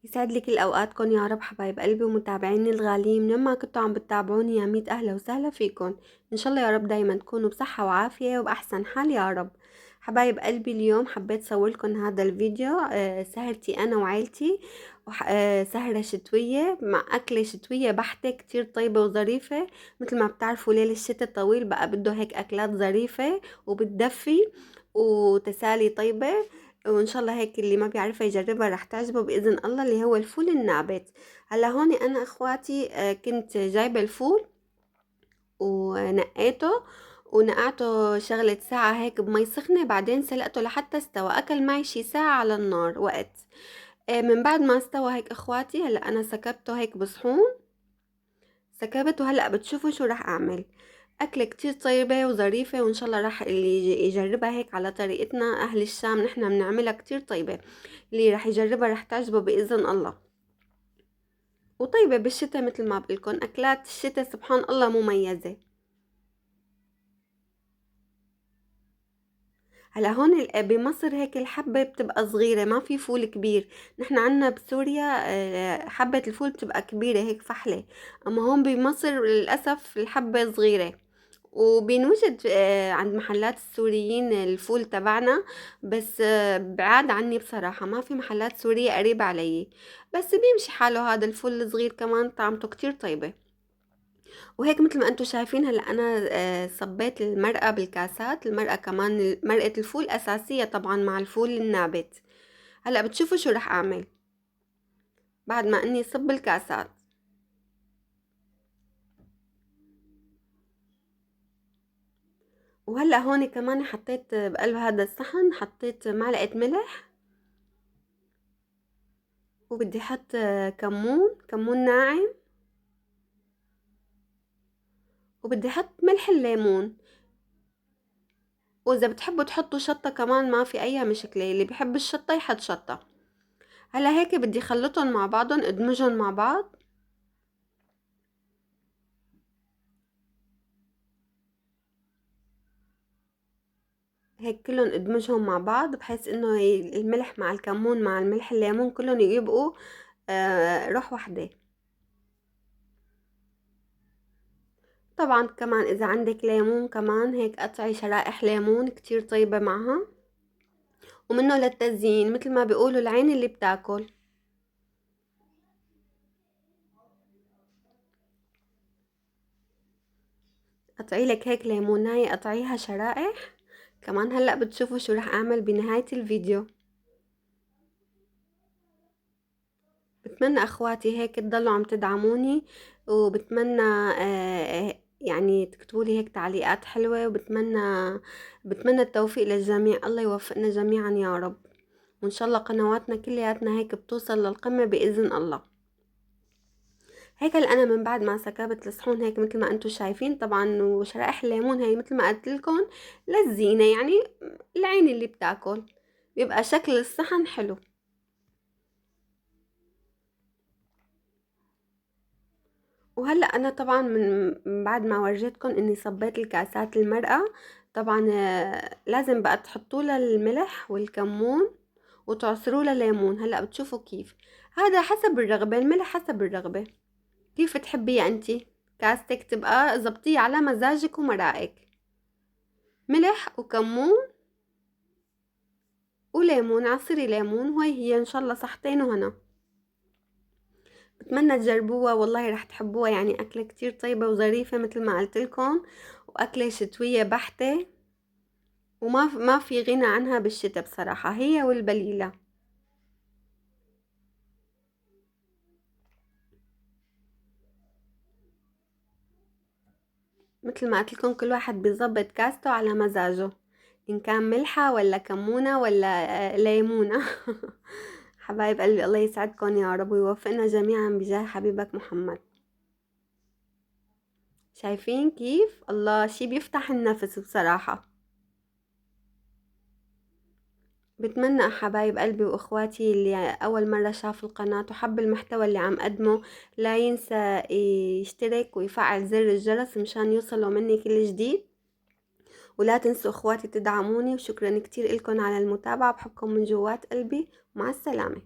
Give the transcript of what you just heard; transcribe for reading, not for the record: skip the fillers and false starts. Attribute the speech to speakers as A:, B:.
A: يسعد لي كل اوقاتكم يا رب حبايب قلبي ومتابعيني الغاليين من ما كنتوا عم بتتابعوني. يا ميت اهلا وسهلا فيكم. ان شاء الله يا رب دايما تكونوا بصحة وعافية وبأحسن حال يا رب. حبايب قلبي اليوم حبيت صور لكم هذا الفيديو. سهرتي انا وعيلتي. سهرة شتوية مع أكلة شتوية بحتة كتير طيبة وظريفة. مثل ما بتعرفوا ليل الشتاء الطويل بقى بده هيك أكلات ظريفة وبتدفي وتسالي طيبة. وان شاء الله هيك اللي ما بيعرفها يجربها رح تعجبه باذن الله، اللي هو الفول النابت. هلا هون انا اخواتي كنت جايبه الفول ونقيته ونقعته شغلة ساعة هيك بمي سخنة، بعدين سلقته لحتى استوى. أكل معي شي ساعة على النار وقت. من بعد ما استوى هيك أخواتي هلأ أنا سكبته هيك بصحون، سكبته. هلأ بتشوفوا شو رح أعمل. أكلة كتير طيبة وظريفة، وإن شاء الله رح اللي يجربها هيك على طريقتنا أهل الشام نحنا بنعملها كتير طيبة. اللي رح يجربها رح تعجبه بإذن الله. وطيبة بالشتاء مثل ما بقولكن أكلات الشتاء سبحان الله مميزة. هلا هون بمصر هيك الحبة بتبقى صغيرة، ما في فول كبير. نحن عنا بسوريا حبة الفول بتبقى كبيرة هيك فحلة، أما هون بمصر للأسف الحبة صغيرة. وبنوجد عند محلات السوريين الفول تبعنا، بس بعاد عني بصراحة، ما في محلات سورية قريبة علي. بس بيمشي حاله هذا الفول الصغير، كمان طعمته كتير طيبة. وهيك مثل ما انتم شايفين هلا انا صبيت المرقة بالكاسات. المرقة كمان مرقة الفول اساسية طبعا مع الفول النابت. هلا بتشوفوا شو رح اعمل بعد ما اني صب الكاسات. وهلا هون كمان حطيت بقلب هذا الصحن حطيت معلقة ملح، وبدي احط كمون ناعم، وبدي احط ملح الليمون. واذا بتحبوا تحطوا شطة كمان ما في اي مشكلة، اللي بيحب الشطة يحط شطة. هلا هيك بدي خلطهم مع بعضهم، ادمجهم مع بعض. هيك كلهم ادمجهم مع بعض بحيث انه الملح مع الكمون مع الملح الليمون كلهم يبقوا روح واحدة. طبعا كمان اذا عندك ليمون كمان هيك قطعي شرائح ليمون كتير طيبة معها. ومنه للتزيين مثل ما بيقولوا العين اللي بتاكل. قطعي لك هيك ليموناية قطعيها شرائح. كمان هلأ بتشوفوا شو رح اعمل بنهاية الفيديو. بتمنى اخواتي هيك تضلوا عم تدعموني، وبتمنى يعني تكتبوا لي هيك تعليقات حلوة، بتمنى التوفيق للجميع. الله يوفقنا جميعا يا رب. وان شاء الله قنواتنا كلياتنا هيك بتوصل للقمة بإذن الله. هيك هلا انا من بعد ما سكبت الصحون هيك مثل ما انتم شايفين طبعا، وشرائح الليمون هي مثل ما قلت لكم للزينة، يعني العين اللي بتاكل بيبقى شكل الصحن حلو. وهلأ أنا طبعا من بعد ما ورجيتكم إني صبيت الكاسات المرقة، طبعا لازم بقى تحطوا لها الملح والكمون وتعصروا لها ليمون. هلأ بتشوفوا كيف. هذا حسب الرغبة، الملح حسب الرغبة، كيف تحبيه انتي. كاستك تبقى زبطيه على مزاجك ومرائك. ملح وكمون وليمون، عصري ليمون، وهي هي إن شاء الله صحتين وهنا. بتمنى تجربوها والله رح تحبوها، يعني أكلة كتير طيبة وظريفة مثل ما قلت لكم، وأكلة شتوية بحتة، وما في غنى عنها بالشتاء بصراحة، هي والبليلة. مثل ما قلت لكم كل واحد بيظبط كاسته على مزاجه، إن كان ملحة ولا كمونة ولا ليمونة. حبايب قلبي الله يسعدكم يا رب ويوفقنا جميعا بجاه حبيبك محمد. شايفين كيف الله شي بيفتح النفس بصراحة. بتمنى حبايب قلبي واخواتي اللي اول مرة شاف القناة وحب المحتوى اللي عم قدمه لا ينسى يشترك ويفعل زر الجرس مشان يوصلوا مني كل جديد. ولا تنسوا اخواتي تدعموني، وشكرا كتير لكم على المتابعة، بحبكم من جوات قلبي. مع السلامة.